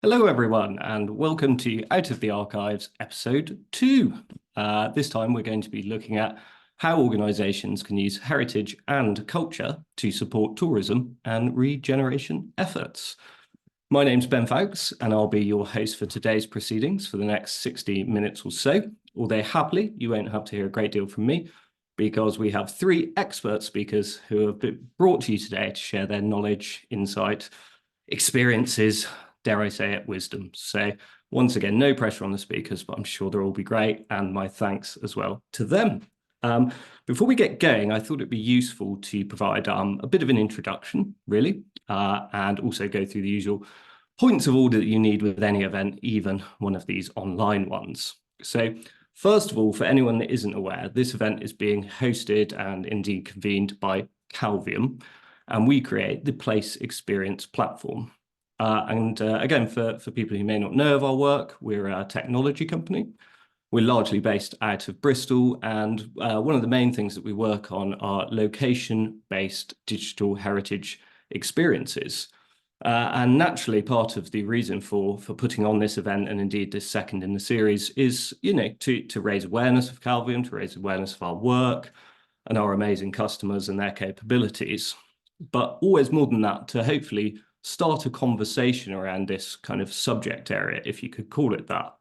Hello, everyone, and welcome to Out of the Archives, episode 2. This time, we're going to be looking at how organisations can use heritage and culture to support tourism and regeneration efforts. My name's Ben Fowkes, and I'll be your host for today's proceedings for the next 60 minutes or so. Although happily, you won't have to hear a great deal from me, because we have 3 expert speakers who have been brought to you today to share their knowledge, insight, experiences, dare I say it, wisdom. So once again, no pressure on the speakers, but I'm sure they'll all be great. And my thanks as well to them. Before we get going, I thought it'd be useful to provide a bit of an introduction, really, and also go through the usual points of order that you need with any event, even one of these online ones. So first of all, for anyone that isn't aware, this event is being hosted and indeed convened by Calvium, and we create the Place Experience platform. Again, for people who may not know of our work, we're a technology company. We're largely based out of Bristol, and one of the main things that we work on are location-based digital heritage experiences. And naturally, part of the reason for putting on this event, and indeed this second in the series, is to raise awareness of Calvium, to raise awareness of our work and our amazing customers and their capabilities. But always more than that, to hopefully start a conversation around this kind of subject area, if you could call it that.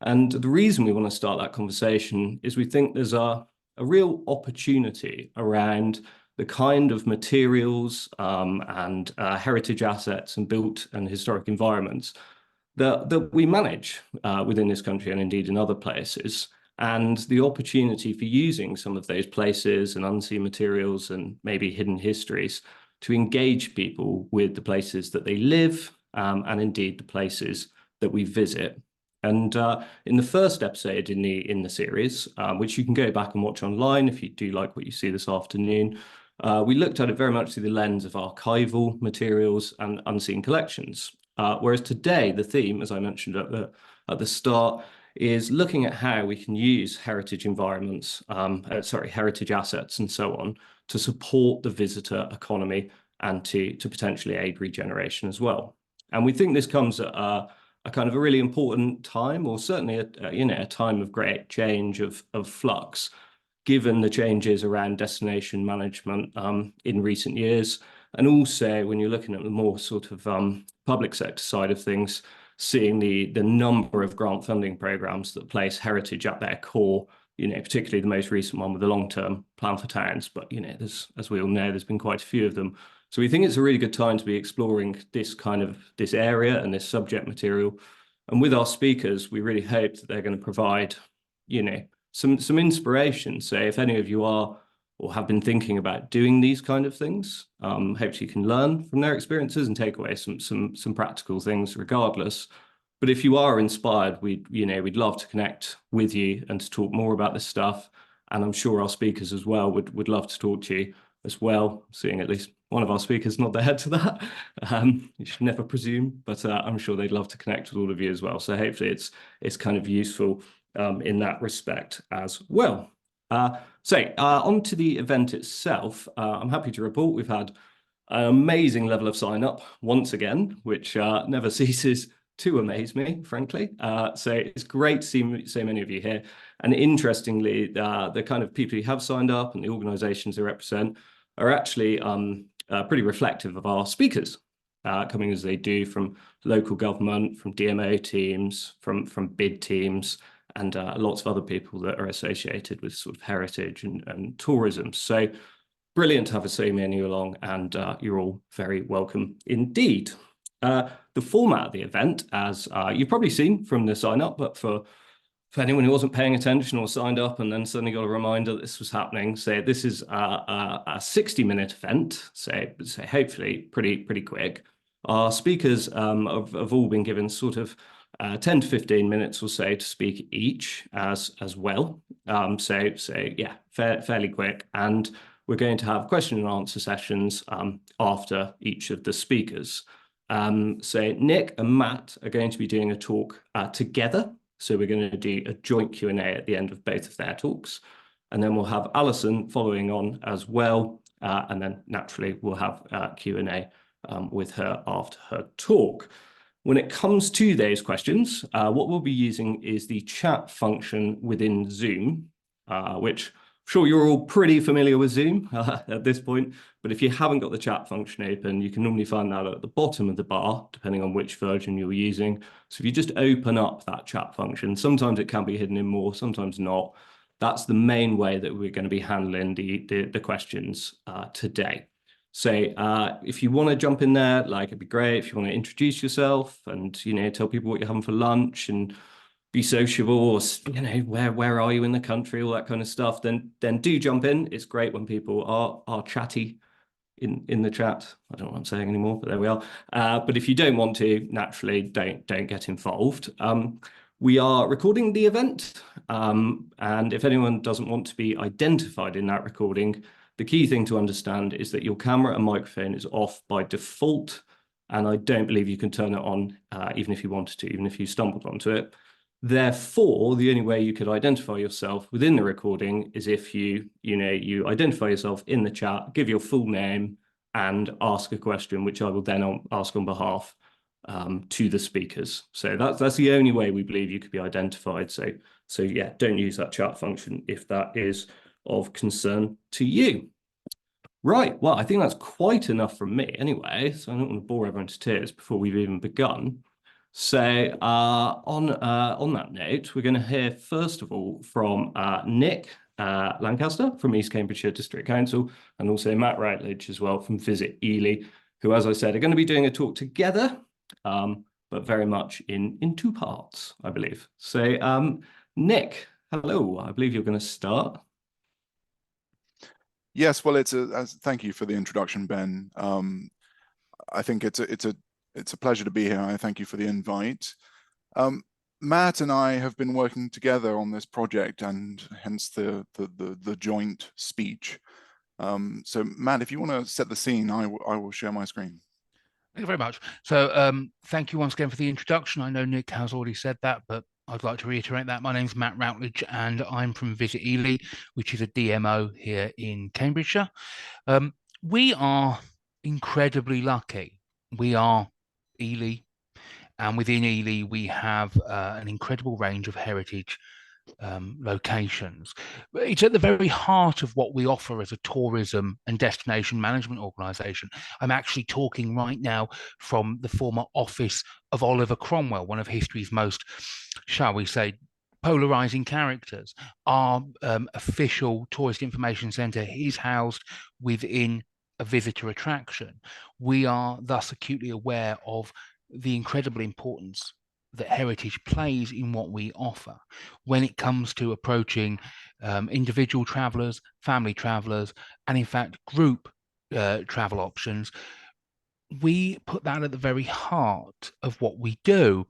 And the reason we want to start that conversation is we think there's a real opportunity around the kind of materials and heritage assets and built and historic environments that we manage within this country and indeed in other places. And the opportunity for using some of those places and unseen materials and maybe hidden histories to engage people with the places that they live and indeed the places that we visit. And in the first episode in the series, which you can go back and watch online if you do like what you see this afternoon, we looked at it very much through the lens of archival materials and unseen collections. Whereas today, the theme, as I mentioned at the start, is looking at how we can use heritage environments, heritage assets and so on, to support the visitor economy and to potentially aid regeneration as well. And we think this comes at a kind of a really important time, or certainly a time of great change, of flux, given the changes around destination management in recent years. And also when you're looking at the more sort of public sector side of things, seeing the number of grant funding programs that place heritage at their core, particularly the most recent one with the long-term plan for towns. But, there's, as we all know, there's been quite a few of them. So we think it's a really good time to be exploring this area and this subject material. And with our speakers, we really hope that they're going to provide, some inspiration. So if any of you are or have been thinking about doing these kind of things, hopefully you can learn from their experiences and take away some practical things regardless. But if you are inspired, we'd love to connect with you and to talk more about this stuff. And I'm sure our speakers as well would love to talk to you as well, seeing at least one of our speakers nod their head to that. You should never presume, but I'm sure they'd love to connect with all of you as well. So hopefully it's kind of useful in that respect as well. On to the event itself. I'm happy to report we've had an amazing level of sign up once again, which never ceases to amaze me, frankly. So it's great to see so many of you here. And interestingly, the kind of people who have signed up and the organizations they represent are actually pretty reflective of our speakers, coming as they do from local government, from DMO teams, from bid teams, and lots of other people that are associated with sort of heritage and tourism. So brilliant to have so many along, and you're all very welcome indeed. The format of the event, as you've probably seen from the sign up, but for anyone who wasn't paying attention or signed up and then suddenly got a reminder that this was happening, so this is a 60-minute event, so hopefully pretty quick. Our speakers have all been given sort of 10 to 15 minutes or so to speak each as well. Yeah, fairly quick. And we're going to have question and answer sessions after each of the speakers. So Nick and Matt are going to be doing a talk together. So we're going to do a joint Q&A at the end of both of their talks. And then we'll have Alison following on as well. And then naturally we'll have Q&A with her after her talk. When it comes to those questions, what we'll be using is the chat function within Zoom, which I'm sure you're all pretty familiar with Zoom at this point, but if you haven't got the chat function open, you can normally find that at the bottom of the bar, depending on which version you're using. So if you just open up that chat function, sometimes it can be hidden in more, sometimes not. That's the main way that we're going to be handling the questions today. So if you want to jump in there, like, it'd be great. If you want to introduce yourself and, you know, tell people what you're having for lunch and be sociable, or, you know, where are you in the country, all that kind of stuff, then do jump in. It's great when people are chatty in the chat. I don't know what I'm saying anymore, but there we are. But if you don't want to, naturally, don't get involved. We are recording the event, and if anyone doesn't want to be identified in that recording, the key thing to understand is that your camera and microphone is off by default, and I don't believe you can turn it on even if you wanted to, even if you stumbled onto it. Therefore, the only way you could identify yourself within the recording is if you identify yourself in the chat, give your full name, and ask a question, which I will then ask on behalf to the speakers. So that's the only way we believe you could be identified. So yeah, don't use that chat function if that is of concern to you. Right, well, I think that's quite enough from me anyway, so I don't want to bore everyone to tears before we've even begun. So on that note, we're going to hear first of all from Nick Lancaster from East Cambridgeshire District Council, and also Matt Routledge as well from Visit Ely, who, as I said, are going to be doing a talk together, but very much in two parts, I believe. So Nick, hello, I believe you're going to start. Yes, well, thank you for the introduction, Ben. I think it's a pleasure to be here. I thank you for the invite. Matt and I have been working together on this project, and hence the joint speech. So, Matt, if you want to set the scene, I will share my screen. Thank you very much. So thank you once again for the introduction. I know Nick has already said that, but I'd like to reiterate that. My name's Matt Routledge, and I'm from Visit Ely, which is a DMO here in Cambridgeshire. We are incredibly lucky. We are Ely, and within Ely, we have an incredible range of heritage locations. It's at the very heart of what we offer as a tourism and destination management organisation. I'm actually talking right now from the former office of Oliver Cromwell, one of history's most, shall we say, polarising characters. Our official tourist information centre is housed within a visitor attraction. We are thus acutely aware of the incredible importance that heritage plays in what we offer when it comes to approaching individual travellers, family travellers, and in fact group travel options. We put that at the very heart of what we do.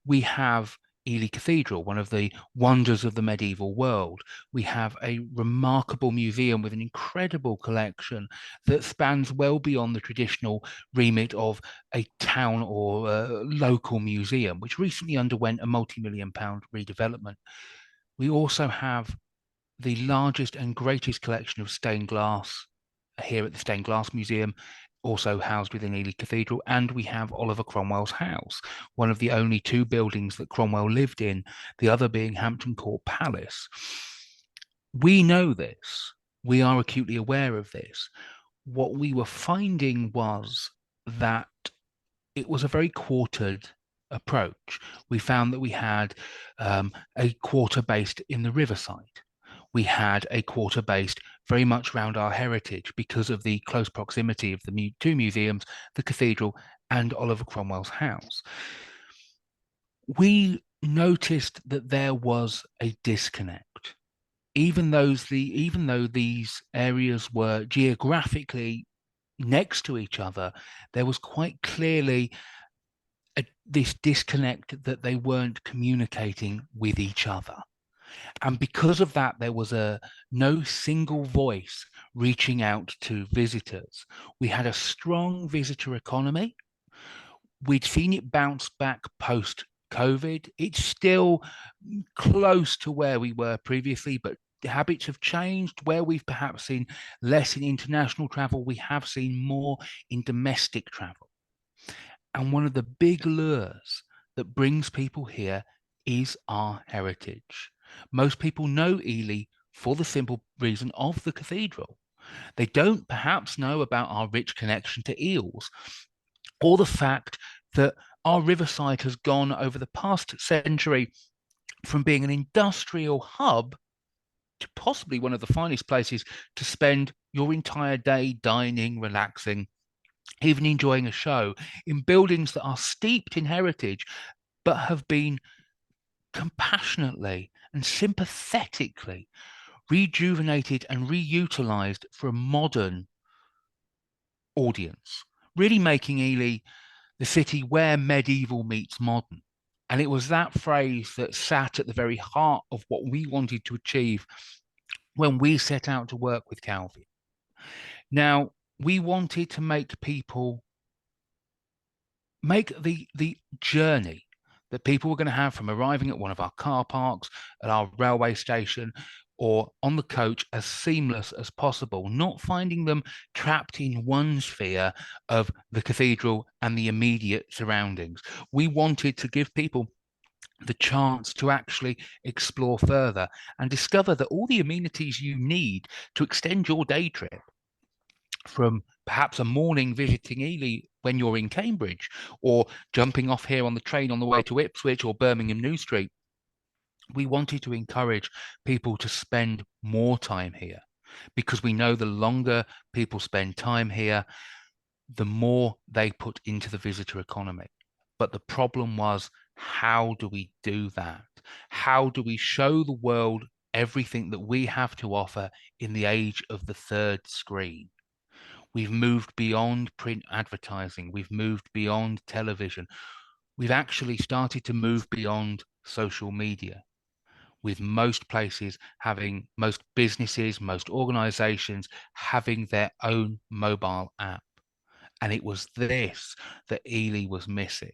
We have Ely Cathedral, one of the wonders of the medieval world. We have a remarkable museum with an incredible collection that spans well beyond the traditional remit of a town or local museum, which recently underwent a multi-million-pound redevelopment. We also have the largest and greatest collection of stained glass here at the Stained Glass Museum, also housed within Ely Cathedral, and we have Oliver Cromwell's house, one of the only two buildings that Cromwell lived in, the other being Hampton Court Palace. We know this. We are acutely aware of this. What we were finding was that it was a very quartered approach. We found that we had a quarter based in the riverside. We had a quarter based very much around our heritage because of the close proximity of the two museums, the cathedral and Oliver Cromwell's house. We noticed that there was a disconnect. Even though these areas were geographically next to each other, there was quite clearly this disconnect that they weren't communicating with each other. And because of that, there was no single voice reaching out to visitors. We had a strong visitor economy. We'd seen it bounce back post-COVID. It's still close to where we were previously, but habits have changed. Where we've perhaps seen less in international travel, we have seen more in domestic travel. And one of the big lures that brings people here is our heritage. Most people know Ely for the simple reason of the cathedral. They don't perhaps know about our rich connection to eels, or the fact that our riverside has gone over the past century from being an industrial hub to possibly one of the finest places to spend your entire day dining, relaxing, even enjoying a show, in buildings that are steeped in heritage, but have been compassionately and sympathetically rejuvenated and reutilized for a modern audience, really making Ely the city where medieval meets modern. And it was that phrase that sat at the very heart of what we wanted to achieve when we set out to work with Calvi. Now, we wanted to make people make the journey that people were going to have from arriving at one of our car parks, at our railway station, or on the coach as seamless as possible, not finding them trapped in one sphere of the cathedral and the immediate surroundings. We wanted to give people the chance to actually explore further and discover that all the amenities you need to extend your day trip, from perhaps a morning visiting Ely when you're in Cambridge, or jumping off here on the train on the way to Ipswich or Birmingham New Street, we wanted to encourage people to spend more time here, because we know the longer people spend time here, the more they put into the visitor economy. But the problem was, how do we do that? How do we show the world everything that we have to offer in the age of the third screen? We've moved beyond print advertising. We've moved beyond television. We've actually started to move beyond social media, with most places having, most businesses, most organizations having their own mobile app. And it was this that Ely was missing.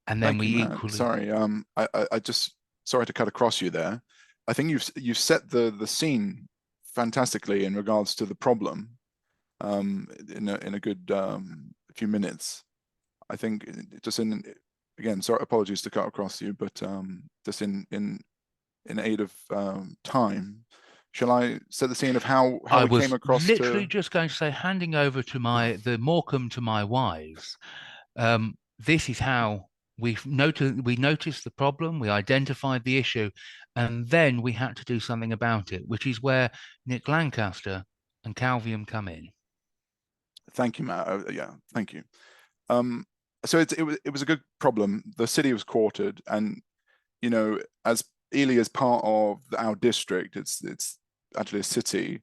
And then Thank you, Matt. Sorry, I just, sorry to cut across you there. I think you've set the scene fantastically in regards to the problem in a good few minutes. I think just again, sorry, apologies to cut across you, but just in aid of time, shall I set the scene of how we came across? I was literally just going to say, handing over to the Morecambe to my wives. This is how we noticed the problem, we identified the issue, and then we had to do something about it, which is where Nick Lancaster and Calvium come in. Thank you, Matt. Yeah, thank you. So it was a good problem. The city was quartered, and you know, as Ely is part of our district, it's actually a city,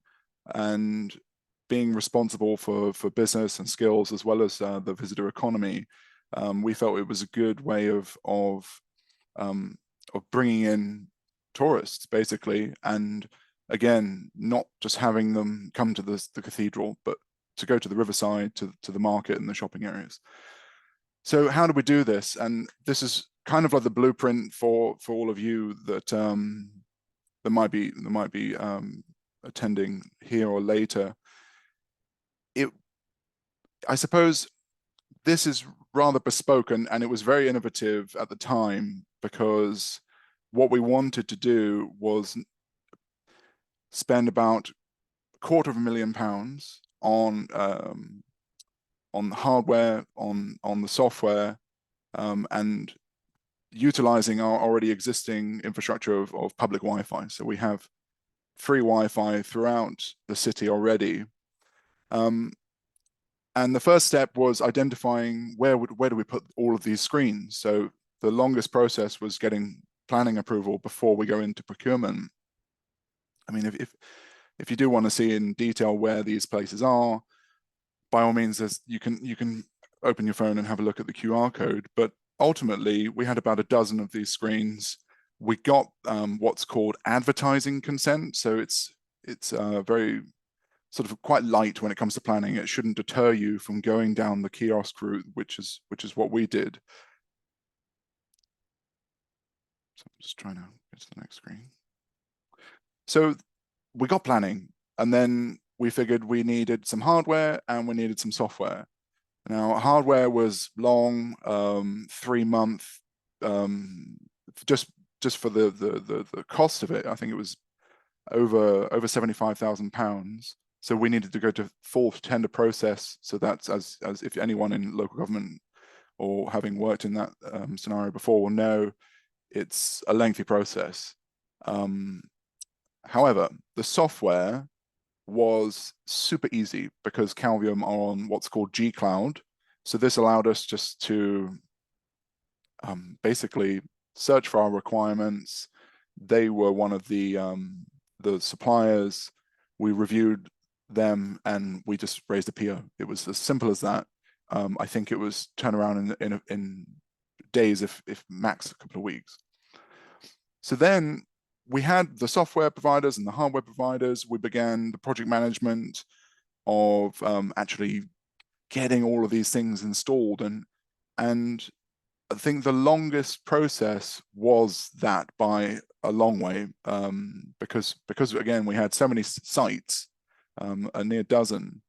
and being responsible for business and skills as well as the visitor economy, we felt it was a good way of bringing in tourists, basically, and again, not just having them come to the cathedral, but to go to the riverside, to the market and the shopping areas. So how do we do this? And this is kind of like the blueprint for all of you that that might be attending here or later. I suppose this is rather bespoke, and it was very innovative at the time, because what we wanted to do was spend about £250,000 on hardware, on the software, and utilizing our already existing infrastructure of public Wi-Fi. So we have free Wi-Fi throughout the city already. And the first step was identifying where do we put all of these screens. So the longest process was getting planning approval before we go into procurement. I mean, if you do want to see in detail where these places are, by all means, you can open your phone and have a look at the QR code. But ultimately, we had about a dozen of these screens. We got what's called advertising consent. So it's very sort of quite light when it comes to planning. It shouldn't deter you from going down the kiosk route, which is what we did. So I'm just trying to get to the next screen. So we got planning, and then we figured we needed some hardware and we needed some software. Now, hardware was long, 3-month, just for the cost of it. I think it was over £75,000. So we needed to go to full tender process. So that's as if anyone in local government or having worked in that scenario before will know, it's a lengthy process. However, the software was super easy because Calvium are on what's called G Cloud. So this allowed us just to basically search for our requirements. They were one of the suppliers. We reviewed them and we just raised a PO. It was as simple as that. I think it was turnaround in days, if max a couple of weeks. So then we had the software providers and the hardware providers. We began the project management of actually getting all of these things installed, and I think the longest process was that by a long way, because again we had so many sites, a near dozen,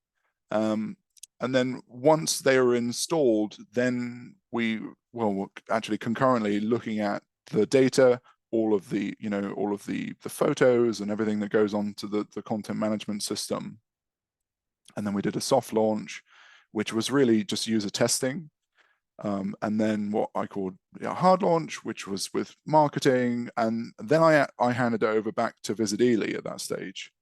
and then once they were installed, then we were actually concurrently looking at the data, all of the photos and everything that goes on to the content management system. And then we did a soft launch, which was really just user testing. And then what I called a hard launch, which was with marketing. And then I handed it over back to Visit Ely at that stage.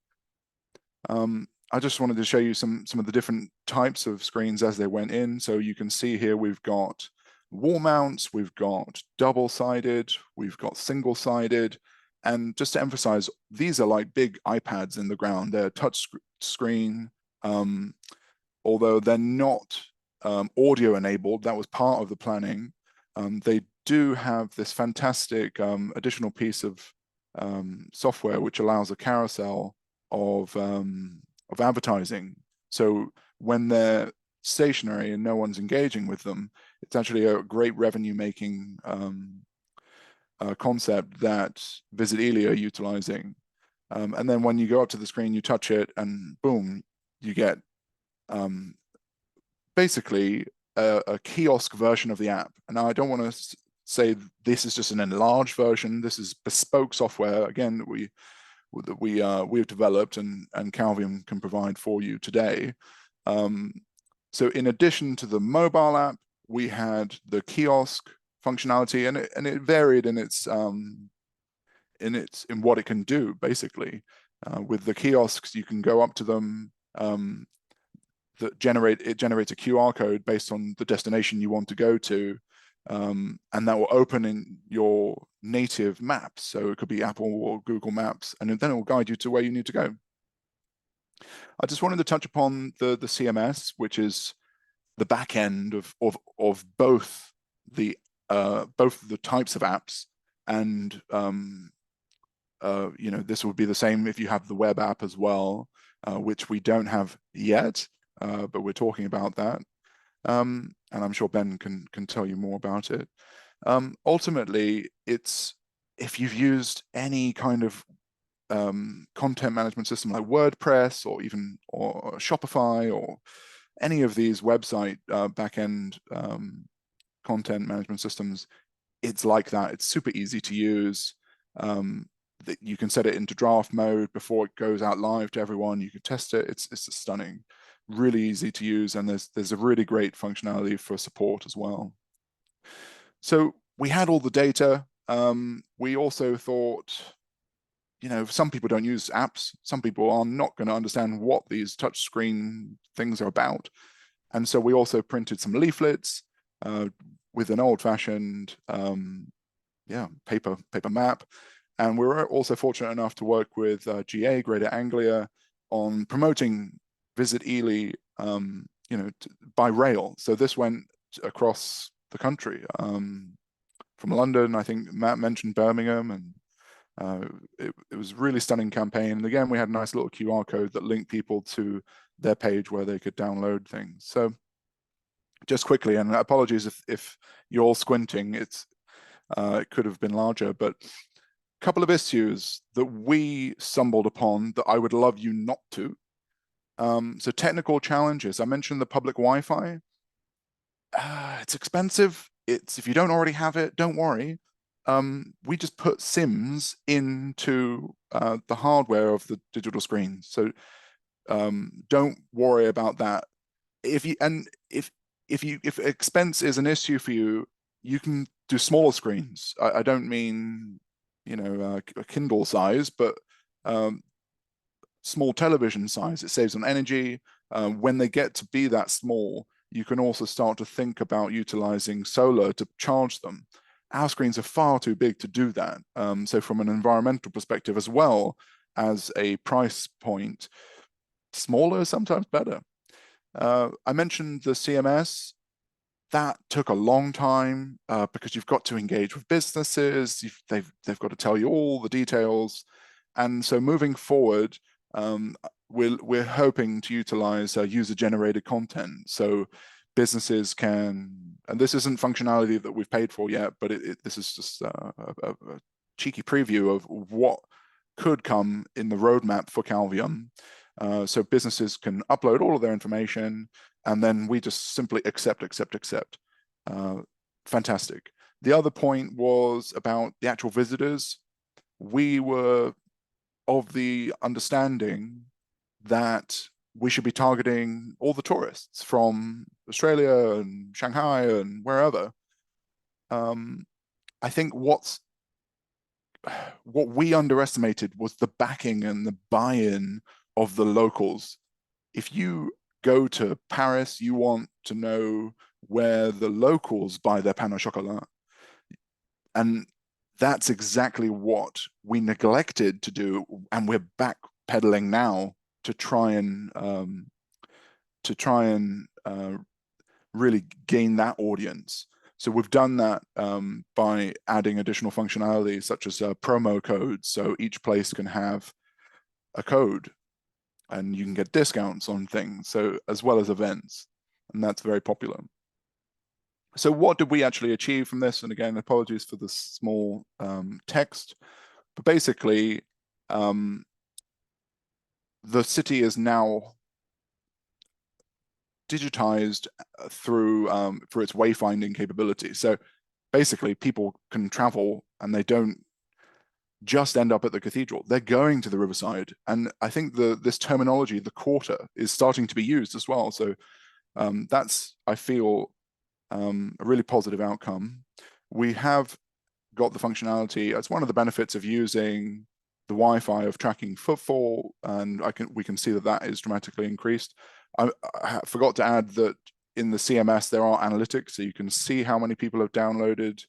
I just wanted to show you some of the different types of screens as they went in. So you can see here we've got wall mounts, we've got double-sided, we've got single-sided. And just to emphasize, these are like big iPads in the ground. They're touch screen, although they're not audio enabled. That was part of the planning. They do have this fantastic additional piece of software which allows a carousel of advertising. So when they're stationary and no one's engaging with them, it's actually a great revenue making concept that Visit Ely are utilizing. And then when you go up to the screen, you touch it and boom, you get basically a kiosk version of the app. And now I don't want to say this is just an enlarged version. This is bespoke software, again, that we've developed and Calvium can provide for you today. So in addition to the mobile app, we had the kiosk functionality, and it varied in what it can do. Basically, with the kiosks, you can go up to them. It generates a QR code based on the destination you want to go to, and that will open in your native maps. So it could be Apple or Google Maps, and then it will guide you to where you need to go. I just wanted to touch upon the CMS, which is the back end of both the types of apps, and this would be the same if you have the web app as well, which we don't have yet, but we're talking about that, and I'm sure Ben can tell you more about it. Ultimately, it's if you've used any kind of content management system like WordPress or Shopify or any of these website backend content management systems, it's like that. It's super easy to use. That you can set it into draft mode before it goes out live to everyone. You can test it. It's stunning, really easy to use, and there's a really great functionality for support as well. So we had all the data. We also thought, some people don't use apps. Some people are not going to understand what these touchscreen things are about. And so we also printed some leaflets with an old-fashioned paper map. And we were also fortunate enough to work with GA, Greater Anglia, on promoting Visit Ely, by rail. So this went across the country, from London. I think Matt mentioned Birmingham, and it was a really stunning campaign. And again, we had a nice little QR code that linked people to their page where they could download things. So just quickly, and apologies if you're all squinting, it could have been larger, but a couple of issues that we stumbled upon that I would love you not to. So technical challenges. I mentioned the public Wi-Fi. it's expensive. If you don't already have it, don't worry. We just put SIMs into the hardware of the digital screens. So don't worry about that. If expense is an issue for you, you can do smaller screens. I don't mean, you know, a Kindle size, but small television size. It saves on energy. When they get to be that small, you can also start to think about utilizing solar to charge them. Our screens are far too big to do that. So from an environmental perspective, as well as a price point, smaller is sometimes better. I mentioned the CMS. That took a long time because you've got to engage with businesses. They've got to tell you all the details. And so moving forward, we're hoping to utilize user-generated content. So businesses can, and this isn't functionality that we've paid for yet, but this is just a cheeky preview of what could come in the roadmap for Calvium. So businesses can upload all of their information, and then we just simply accept. Fantastic. The other point was about the actual visitors. We were of the understanding that we should be targeting all the tourists from Australia and Shanghai and wherever. I think what we underestimated was the backing and the buy-in of the locals. If you go to Paris, you want to know where the locals buy their pain au chocolat. And that's exactly what we neglected to do, and we're backpedaling now to try and really gain that audience. So we've done that by adding additional functionality such as promo codes. So each place can have a code, and you can get discounts on things. So as well as events, and that's very popular. So what did we actually achieve from this? And again, apologies for the small text, but basically, the city is now digitized through its wayfinding capability. So basically, people can travel and they don't just end up at the cathedral. They're going to the riverside. And I think this terminology, the quarter, is starting to be used as well. So that's, I feel, a really positive outcome. We have got the functionality. It's one of the benefits of using the Wi-Fi of tracking footfall, and we can see that is dramatically increased. I forgot to add that in the CMS there are analytics, so you can see how many people have downloaded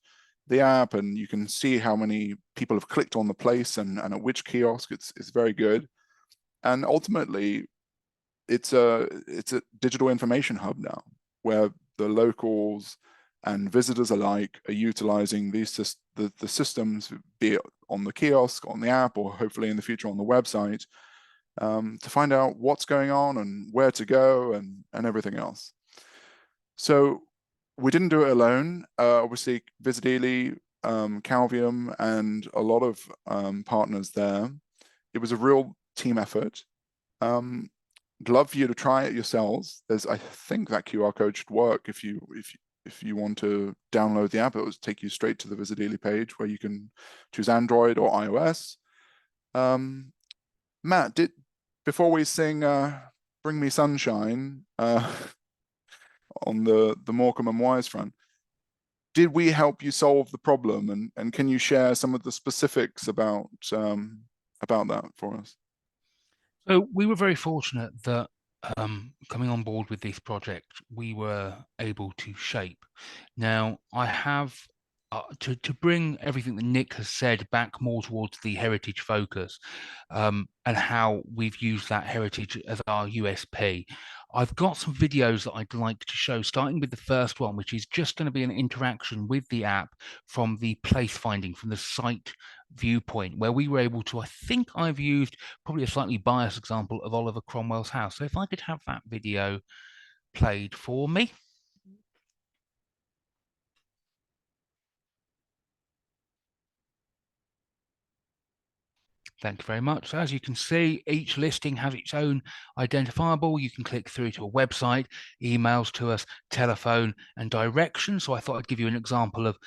the app, and you can see how many people have clicked on the place and at which kiosk. It's very good, and ultimately, it's a digital information hub now, where the locals and visitors alike are utilizing the systems, be it on the kiosk, on the app, or hopefully in the future on the website, to find out what's going on and where to go and everything else. So we didn't do it alone. Obviously, Visit Ely, Calvium, and a lot of partners there. It was a real team effort. I'd love for you to try it yourselves. I think that QR code should work if you want to download the app. It will take you straight to the Visit Ely page where you can choose Android or iOS. Matt, before we sing "Bring Me Sunshine" on the Morecambe and Wise front, did we help you solve the problem? And can you share some of the specifics about that for us? So we were very fortunate that coming on board with this project, we were able to shape. Now, I have to bring everything that Nick has said back more towards the heritage focus, and how we've used that heritage as our USP. I've got some videos that I'd like to show, starting with the first one, which is just going to be an interaction with the app from the place finding, from the site viewpoint, where we were able to, I think I've used probably a slightly biased example of Oliver Cromwell's house. So if I could have that video played for me. Thank you very much. So as you can see, each listing has its own identifiable. You can click through to a website, emails to us, telephone, and directions. So I thought I'd give you an example of,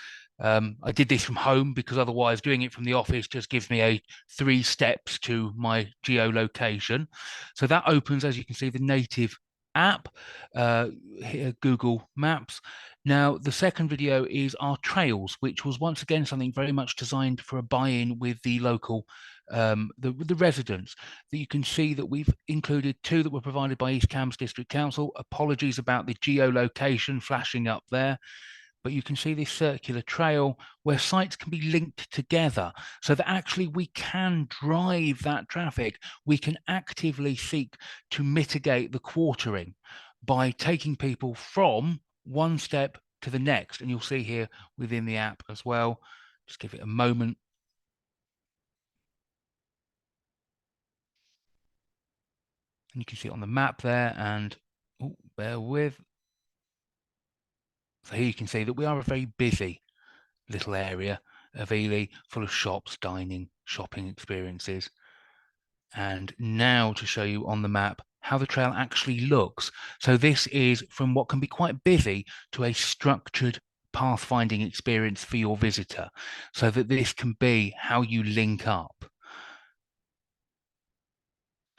I did this from home because otherwise doing it from the office just gives me 3 steps to my geolocation. So that opens, as you can see, the native app, here, Google Maps. Now, the second video is our trails, which was once again something very much designed for a buy-in with the local the residents. That you can see that we've included 2 that were provided by East Cambs District Council. Apologies about the geolocation flashing up there, but you can see this circular trail where sites can be linked together so that actually we can drive that traffic. We can actively seek to mitigate the quartering by taking people from one step to the next. And you'll see here within the app as well. Just give it a moment. And you can see it on the map there, and bear with. So here you can see that we are a very busy little area of Ely, full of shops, dining, shopping experiences. And now to show you on the map how the trail actually looks. So this is from what can be quite busy to a structured pathfinding experience for your visitor, so that this can be how you link up.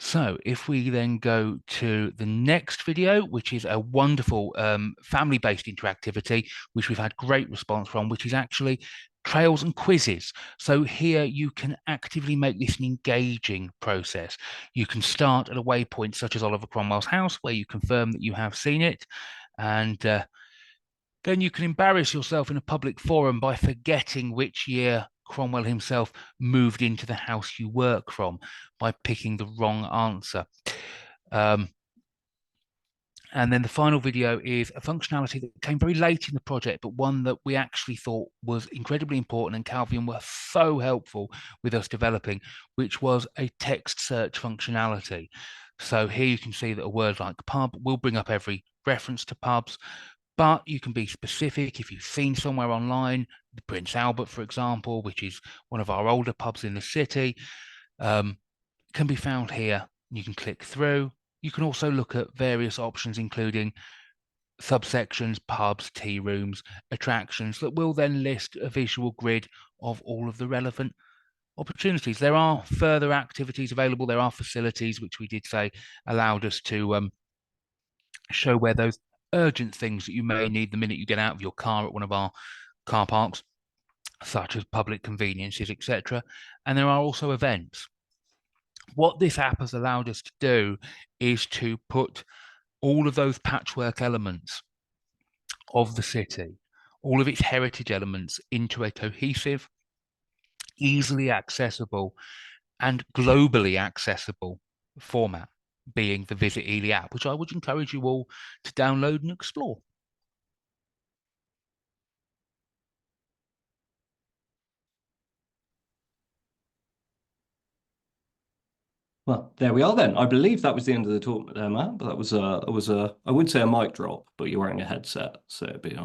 So if we then go to the next video, which is a wonderful family-based interactivity, which we've had great response from, which is actually trails and quizzes. So here you can actively make this an engaging process. You can start at a waypoint such as Oliver Cromwell's house, where you confirm that you have seen it, and then you can embarrass yourself in a public forum by forgetting which year Cromwell himself moved into the house you work from by picking the wrong answer. And then the final video is a functionality that came very late in the project, but one that we actually thought was incredibly important, and Calvian were so helpful with us developing, which was a text search functionality. So here you can see that a word like pub will bring up every reference to pubs, but you can be specific if you've seen somewhere online, the Prince Albert, for example, which is one of our older pubs in the city, can be found here. You can click through. You can also look at various options, including subsections, pubs, tea rooms, attractions, that will then list a visual grid of all of the relevant opportunities. There are further activities available. There are facilities, which we did say allowed us to show where those urgent things that you may need the minute you get out of your car at one of our car parks, such as public conveniences, etc. And there are also events. What this app has allowed us to do is to put all of those patchwork elements of the city, all of its heritage elements, into a cohesive, easily accessible, and globally accessible format, being the Visit Ely app, which I would encourage you all to download and explore. Well, there we are then. I believe that was the end of the talk there, Matt, but that was I would say a mic drop, but you're wearing a headset, so it'd be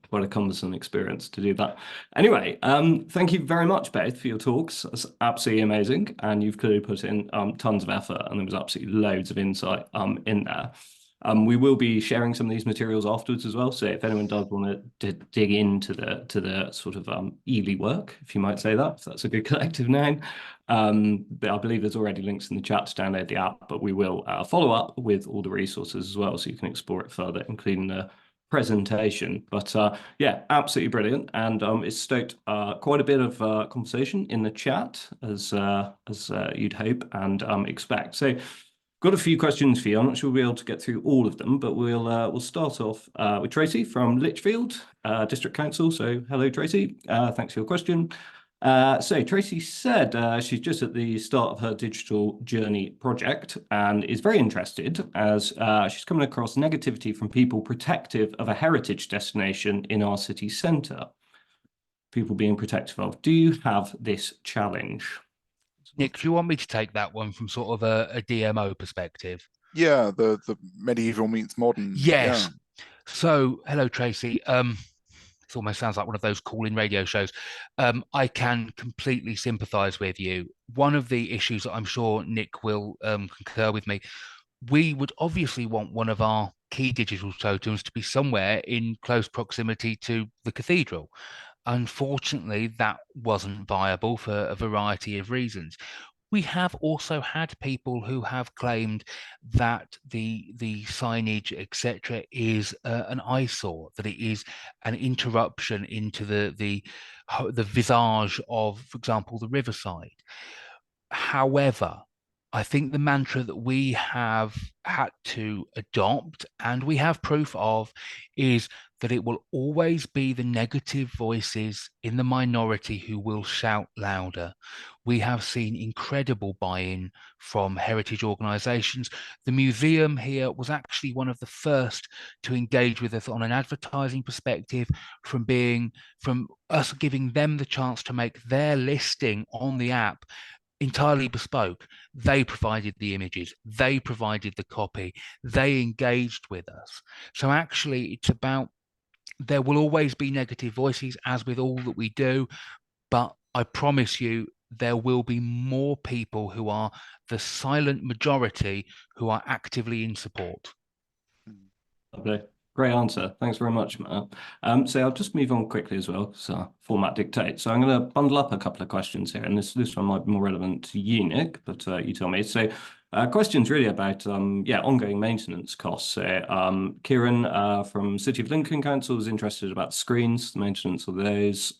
quite a cumbersome experience to do that. Anyway, thank you very much, Beth, for your talks. That's absolutely amazing, and you've clearly put in tons of effort, and there was absolutely loads of insight in there. We will be sharing some of these materials afterwards as well. So if anyone does want to dig into the sort of Ely work, if you might say that, if that's a good collective name, but I believe there's already links in the chat to download the app, but we will follow up with all the resources as well, so you can explore it further, including the presentation. But yeah, absolutely brilliant, and it's stoked quite a bit of conversation in the chat, as you'd hope and expect. So got a few questions for you. I'm not sure we'll be able to get through all of them, but we'll start off with Tracy from Lichfield District Council. So hello, Tracy. Thanks for your question. So Tracy said she's just at the start of her digital journey project and is very interested as she's coming across negativity from people protective of a heritage destination in our city centre. People being protective of. Do you have this challenge? Nick, do you want me to take that one from sort of a DMO perspective? Yeah, the medieval meets modern. Yes. Yeah. So, hello, Tracy. This almost sounds like one of those call-in radio shows. I can completely sympathise with you. One of the issues that I'm sure Nick will concur with me, we would obviously want one of our key digital totems to be somewhere in close proximity to the cathedral. Unfortunately, that wasn't viable for a variety of reasons. We have also had people who have claimed that the signage, etc., is an eyesore, that it is an interruption into the visage of, for example, the riverside. However, I think the mantra that we have had to adopt, and we have proof of, is that it will always be the negative voices in the minority who will shout louder. We have seen incredible buy-in from heritage organisations. The museum here was actually one of the first to engage with us on an advertising perspective, from us giving them the chance to make their listing on the app entirely bespoke. They provided the images, they provided the copy, they engaged with us. So actually, it's about, there will always be negative voices, as with all that we do, but I promise you, there will be more people who are the silent majority who are actively in support. Lovely. Great answer. Thanks very much, Matt. So I'll just move on quickly as well, so format dictates. So I'm going to bundle up a couple of questions here, and this one might be more relevant to you, Nick, but you tell me. So questions really about ongoing maintenance costs. So Kieran from City of Lincoln Council is interested about screens, the maintenance of those.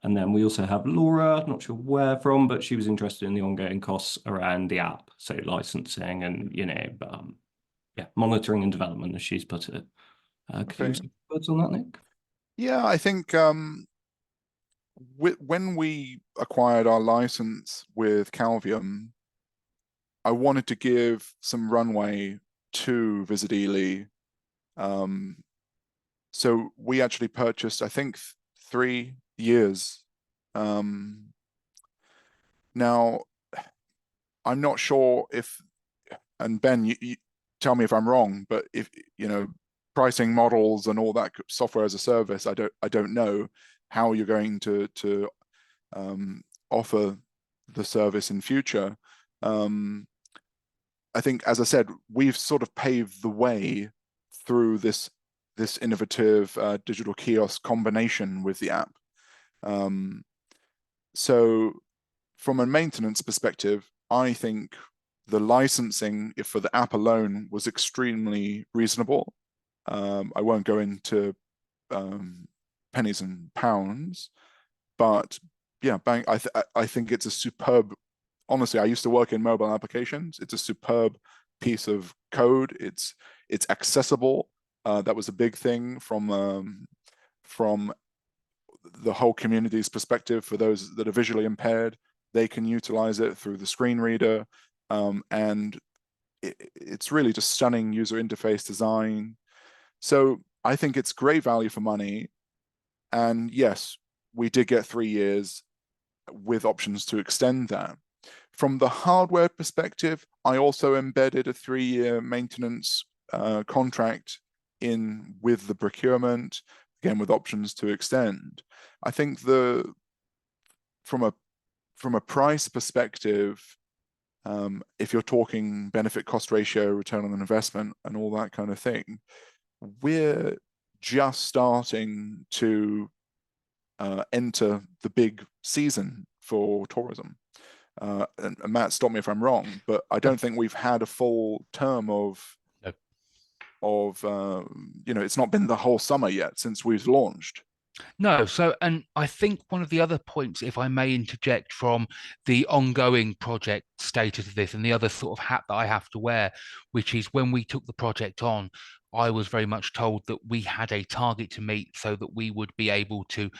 And then we also have Laura, not sure where from, but she was interested in the ongoing costs around the app, so licensing and monitoring and development, as she's put it. Could you have some words on that, Nick? Yeah, I think when we acquired our license with Calvium, I wanted to give some runway to Visit Ely. So we actually purchased, I think, 3 years. Now, I'm not sure if, and Ben, you tell me if I'm wrong, but if, pricing models and all that software as a service, I don't know how you're going to offer the service in future. I think, as I said, we've sort of paved the way through this innovative digital kiosk combination with the app. So from a maintenance perspective, I think the licensing, if for the app alone, was extremely reasonable. I won't go into pennies and pounds, but yeah, I think it's a superb. Honestly, I used to work in mobile applications. It's a superb piece of code. It's accessible. That was a big thing from the whole community's perspective. For those that are visually impaired, they can utilize it through the screen reader, and it's really just stunning user interface design. So I think it's great value for money. And yes, we did get 3 years with options to extend that. From the hardware perspective, I also embedded a 3-year maintenance contract in with the procurement, again with options to extend. I think from a price perspective, if you're talking benefit cost ratio, return on investment, and all that kind of thing, we're just starting to enter the big season for tourism. And Matt, stop me if I'm wrong, but I don't think we've had a full term of it's not been the whole summer yet since we've launched. No, so, and I think one of the other points, if I may interject, from the ongoing project status of this, and the other sort of hat that I have to wear, which is when we took the project on, I was very much told that we had a target to meet so that we would be able to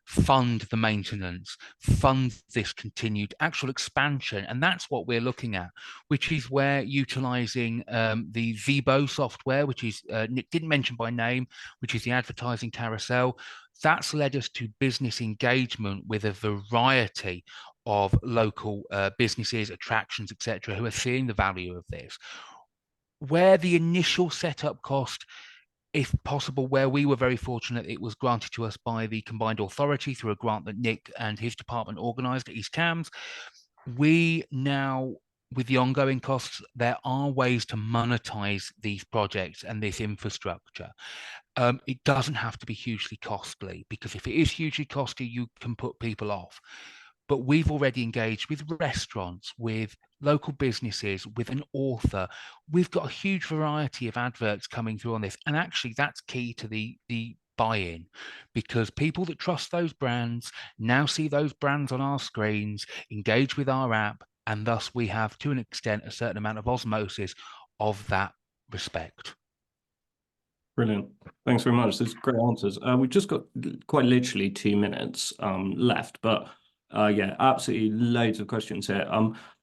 fund the maintenance, fund this continued actual expansion. And that's what we're looking at, which is where utilizing the Zebo software, which is Nick didn't mention by name, which is the advertising carousel. That's led us to business engagement with a variety of local businesses, attractions, etc., who are seeing the value of this. Where the initial setup cost if possible, where we were very fortunate, it was granted to us by the Combined Authority through a grant that Nick and his department organised at East Cams. We now, with the ongoing costs, there are ways to monetize these projects and this infrastructure. It doesn't have to be hugely costly, because if it is hugely costly, you can put people off. But we've already engaged with restaurants, with local businesses, with an author. We've got a huge variety of adverts coming through on this. And actually, that's key to the buy-in, because people that trust those brands now see those brands on our screens, engage with our app, and thus we have, to an extent, a certain amount of osmosis of that respect. Brilliant. Thanks very much. Those great answers. We've just got quite literally 2 minutes left, but yeah, absolutely loads of questions here.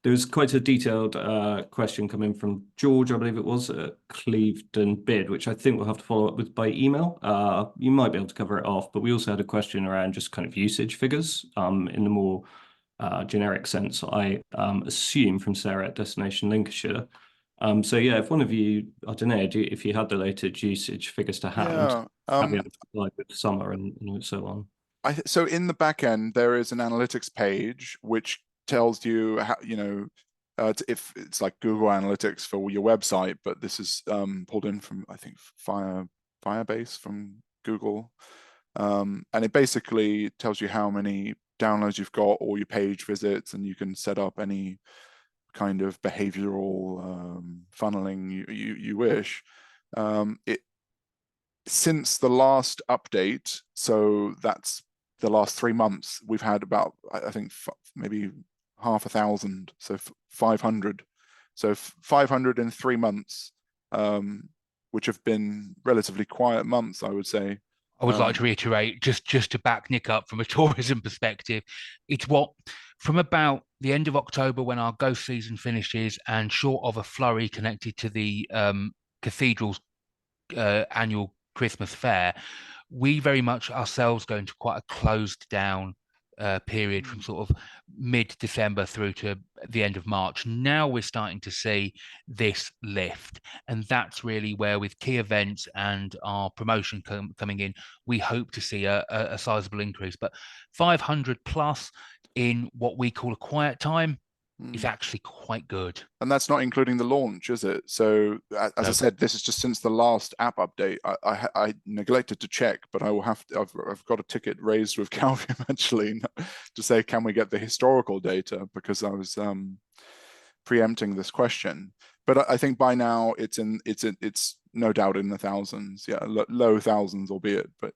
There was quite a detailed question coming from George, I believe it was, at Clevedon Bid, which I think we'll have to follow up with by email. You might be able to cover it off, but we also had a question around just kind of usage figures in the more generic sense, I assume, from Sarah at Destination Lincolnshire. So yeah, if one of you, I don't know, if you had the latest usage figures to hand, like with summer and so on. So in the back end, there is an analytics page which tells you how, you know, if it's like Google Analytics for your website, but this is pulled in from, I think, Firebase from Google, and it basically tells you how many downloads you've got, or your page visits, and you can set up any kind of behavioral funneling you wish. Since the last update, so that's the last 3 months, we've had about, I think, maybe 500, so 500. So 500 in 3 months, which have been relatively quiet months, I would say. I would like to reiterate, just to back Nick up from a tourism perspective, it's what, from about the end of October, when our ghost season finishes, and short of a flurry connected to the cathedral's annual Christmas fair, we very much ourselves go into quite a closed down period from sort of mid-December through to the end of March. Now we're starting to see this lift, and that's really where, with key events and our promotion coming in, we hope to see a sizable increase. But 500 plus in what we call a quiet time is actually quite good. And that's not including the launch, is it? So as I said, this is just since the last app update. I neglected to check, but I will have to, I've got a ticket raised with Calvium actually to say, can we get the historical data? Because I was preempting this question. But I think by now it's no doubt in the thousands, yeah, low thousands, albeit, but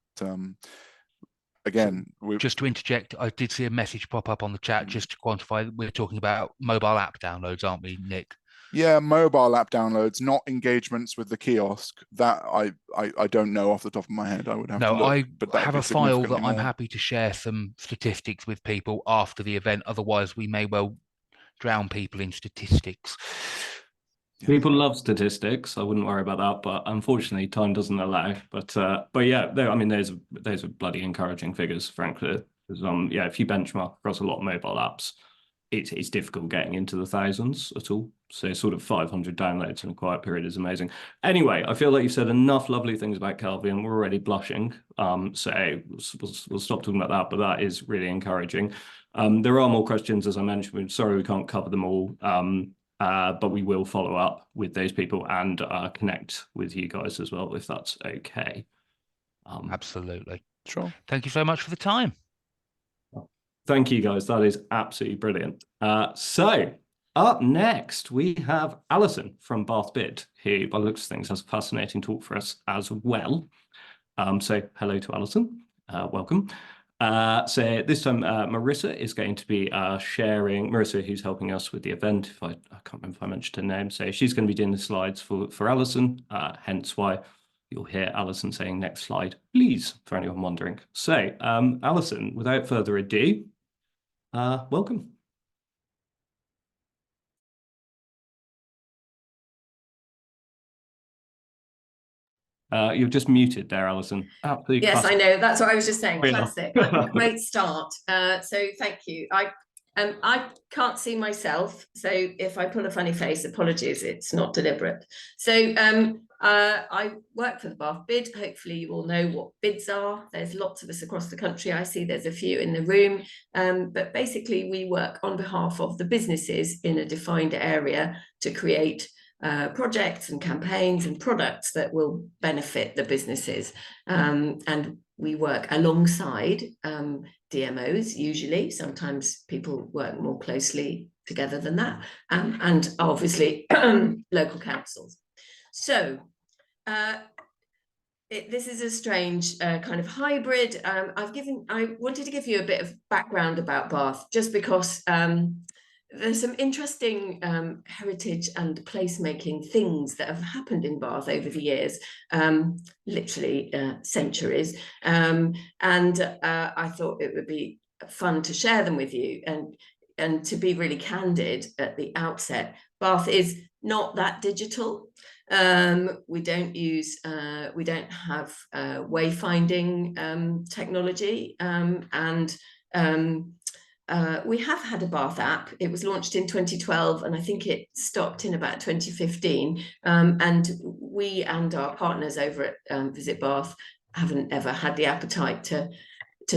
again, just to interject, I did see a message pop up on the chat just to quantify. We're talking about mobile app downloads, aren't we, Nick? Yeah, mobile app downloads, not engagements with the kiosk. That I don't know off the top of my head. I would have to look. But I have a file that I'm happy to share some statistics with people after the event. Otherwise, we may well drown people in statistics. People love statistics. I wouldn't worry about that, but unfortunately, time doesn't allow. But yeah, I mean, those are bloody encouraging figures, frankly. Because yeah, if you benchmark across a lot of mobile apps, it's difficult getting into the thousands at all. So sort of 500 downloads in a quiet period is amazing. Anyway, I feel like you've said enough lovely things about Calvium. We're already blushing. So we'll stop talking about that, but that is really encouraging. There are more questions, as I mentioned. Sorry, we can't cover them all. But we will follow up with those people and connect with you guys as well, if that's okay. Absolutely. Sure. Thank you so much for the time. Thank you, guys. That is absolutely brilliant. So up next, we have Alison from Bath Bid, who, by the looks of things, has a fascinating talk for us as well. So hello to Alison. Welcome. So this time, Marissa is going to be sharing, Marissa, who's helping us with the event, I can't remember if I mentioned her name, so she's going to be doing the slides for Alison, hence why you'll hear Alison saying next slide, please, for anyone wondering. So Alison, without further ado, welcome. You're just muted there, Alison. Yes, I know. That's what I was just saying. Classic. Great start. So thank you. I can't see myself, so if I pull a funny face, apologies, it's not deliberate. So I work for the Bath Bid. Hopefully you all know what bids are. There's lots of us across the country. I see there's a few in the room, but basically we work on behalf of the businesses in a defined area to create projects and campaigns and products that will benefit the businesses. And we work alongside DMOs usually. Sometimes people work more closely together than that, and obviously local councils. So this is a strange kind of hybrid. I wanted to give you a bit of background about Bath, just because there's some interesting heritage and placemaking things that have happened in Bath over the years, literally centuries. And I thought it would be fun to share them with you. And to be really candid at the outset, Bath is not that digital. We don't have wayfinding technology, and we have had a Bath app. It was launched in 2012, and I think it stopped in about 2015. And we and our partners over at Visit Bath haven't ever had the appetite to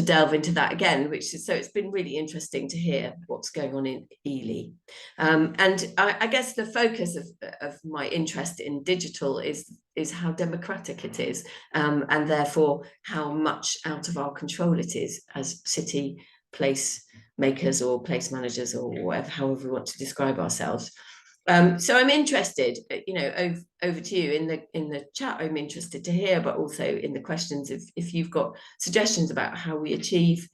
delve into that again, so it's been really interesting to hear what's going on in Ely. And I guess the focus of my interest in digital is how democratic it is, and therefore how much out of our control it is as city place makers or place managers, or whatever, however we want to describe ourselves. So I'm interested, over to you in the chat. I'm interested to hear, but also in the questions, if you've got suggestions about how we achieve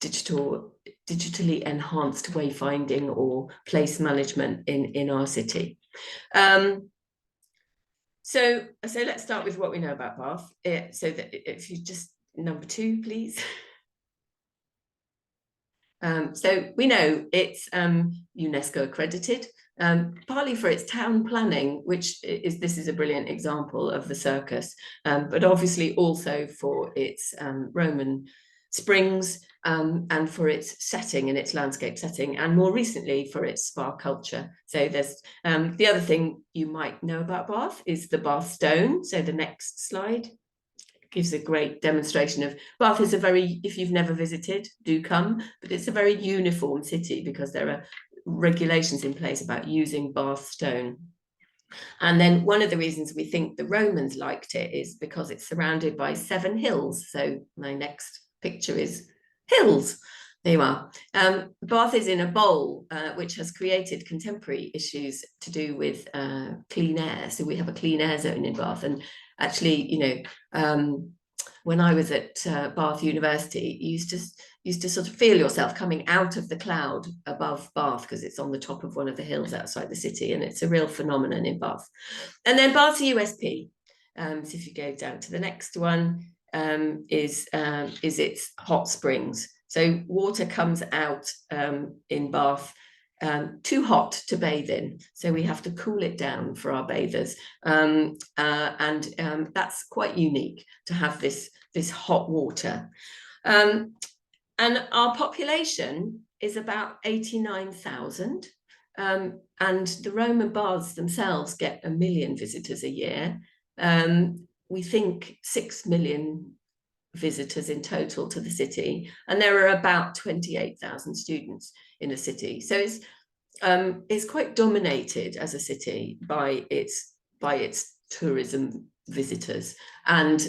digitally enhanced wayfinding or place management in our city. So let's start with what we know about Bath. So that if you just number 2, please. So we know it's UNESCO accredited, partly for its town planning, this is a brilliant example of the circus, but obviously also for its Roman springs, and for its setting and its landscape setting, and more recently for its spa culture. So there's the other thing you might know about Bath is the Bath Stone. So the next slide gives a great demonstration of Bath is if you've never visited, do come, but it's a very uniform city because there are regulations in place about using Bath stone. And then one of the reasons we think the Romans liked it is because it's surrounded by 7 hills. So my next picture is hills. There you are. Bath is in a bowl, which has created contemporary issues to do with clean air. So we have a clean air zone in Bath, and actually, when I was at Bath University, you used to sort of feel yourself coming out of the cloud above Bath, because it's on the top of one of the hills outside the city, and it's a real phenomenon in Bath. And then Bath's USP, so if you go down to the next one, is its hot springs. So water comes out in Bath too hot to bathe in, so we have to cool it down for our bathers, and that's quite unique to have this hot water. And our population is about 89,000, and the Roman baths themselves get 1 million visitors a year. We think 6 million visitors in total to the city, and there are about 28,000 students in a city. So it's quite dominated as a city by its tourism visitors, and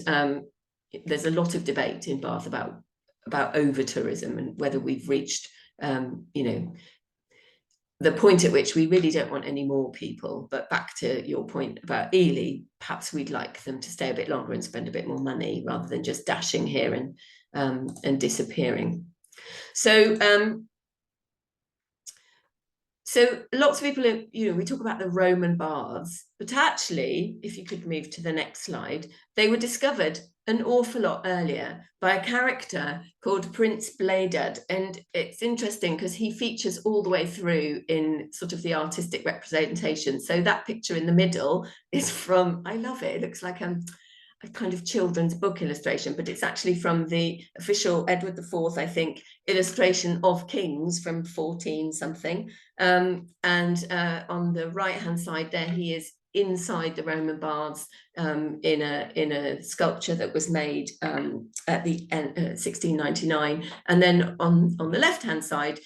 there's a lot of debate in Bath about over tourism and whether we've reached the point at which we really don't want any more people. But back to your point about Ely, perhaps we'd like them to stay a bit longer and spend a bit more money rather than just dashing here and disappearing. So lots of people, we talk about the Roman baths, but actually, if you could move to the next slide, they were discovered an awful lot earlier by a character called Prince Bledad. And it's interesting because he features all the way through in sort of the artistic representation. So that picture in the middle is from, I love it, it looks like a kind of children's book illustration, but it's actually from the official Edward IV, I think, illustration of kings from 14 something. And on the right hand side there, he is inside the Roman baths in a sculpture that was made at the end 1699. And then on the left hand side,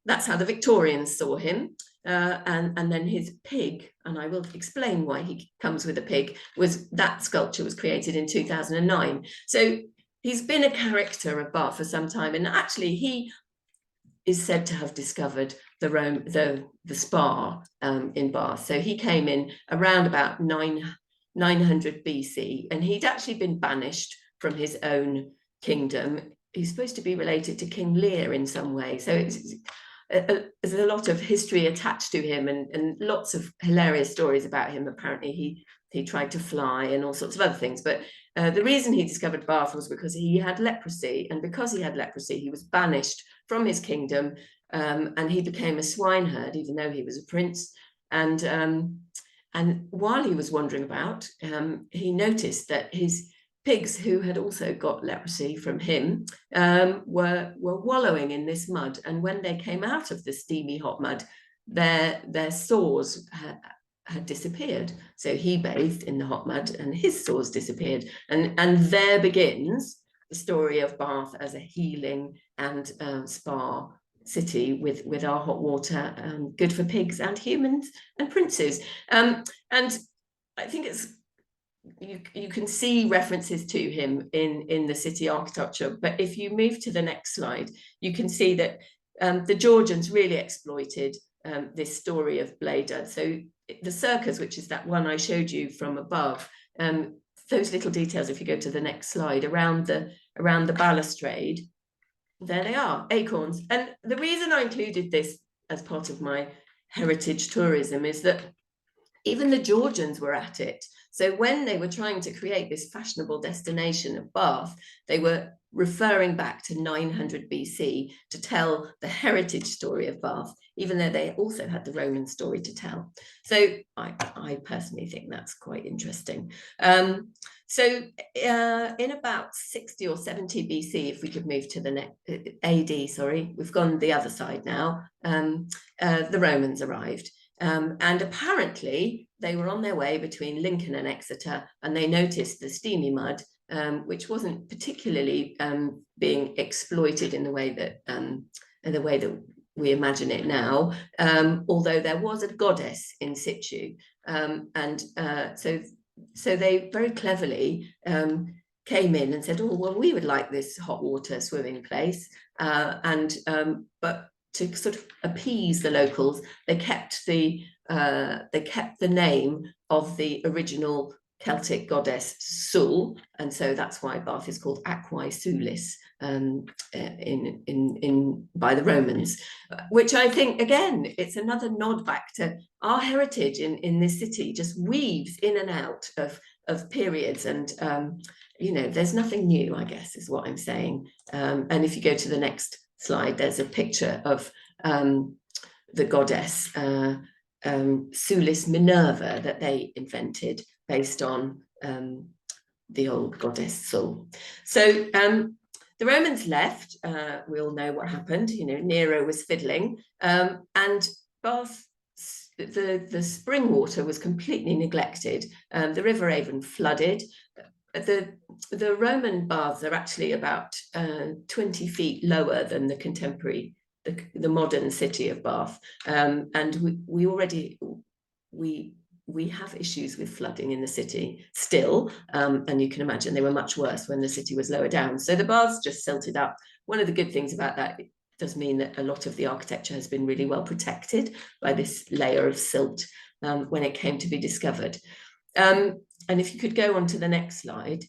that's how the Victorians saw him. And then his pig, and I will explain why he comes with a pig, that sculpture was created in 2009. So he's been a character of Bath for some time, and actually he is said to have discovered the spa in Bath. So he came in around about 900 BC, and he'd actually been banished from his own kingdom. He's supposed to be related to King Lear in some way. So there's a lot of history attached to him, and lots of hilarious stories about him. Apparently he tried to fly and all sorts of other things. But the reason he discovered Bath was because he had leprosy, and because he had leprosy, he was banished from his kingdom, and he became a swineherd, even though he was a prince. And while he was wandering about, he noticed that his pigs, who had also got leprosy from him, were wallowing in this mud. And when they came out of the steamy hot mud, their sores had disappeared. So he bathed in the hot mud and his sores disappeared. And there begins the story of Bath as a healing and spa city with our hot water, good for pigs and humans and princes. And I think you can see references to him in the city architecture. But if you move to the next slide, you can see that the Georgians really exploited this story of Bleda. So the circus, which is that one I showed you from above, those little details, if you go to the next slide, around the balustrade, there they are, acorns. And the reason I included this as part of my heritage tourism is that even the Georgians were at it. So when they were trying to create this fashionable destination of Bath, they were referring back to 900 BC to tell the heritage story of Bath, even though they also had the Roman story to tell. So I personally think that's quite interesting. So in about 60 or 70 BC, if we could move to the next, AD, sorry, we've gone the other side now, the Romans arrived. And apparently they were on their way between Lincoln and Exeter, and they noticed the steamy mud, which wasn't particularly being exploited in the way that we imagine it now, although there was a goddess in situ. So they very cleverly came in and said, oh, well, we would like this hot water swimming place. But to sort of appease the locals, they kept the name of the original Celtic goddess Sul, and so that's why Bath is called Aquae Sulis by the Romans, which I think, again, it's another nod back to our heritage in this city. Just weaves in and out of periods, and there's nothing new, I guess, is what I'm saying. And if you go to the next slide, there's a picture of the goddess Sulis Minerva that they invented based on the old goddess Sul. So the Romans left. We all know what happened. Nero was fiddling, and Bath, the spring water was completely neglected. The River Avon flooded. The Roman baths are actually about 20 feet lower than the contemporary, the modern city of Bath, and we have issues with flooding in the city still, and you can imagine they were much worse when the city was lower down. So the baths just silted up. One of the good things about that, it does mean that a lot of the architecture has been really well protected by this layer of silt when it came to be discovered. And if you could go on to the next slide,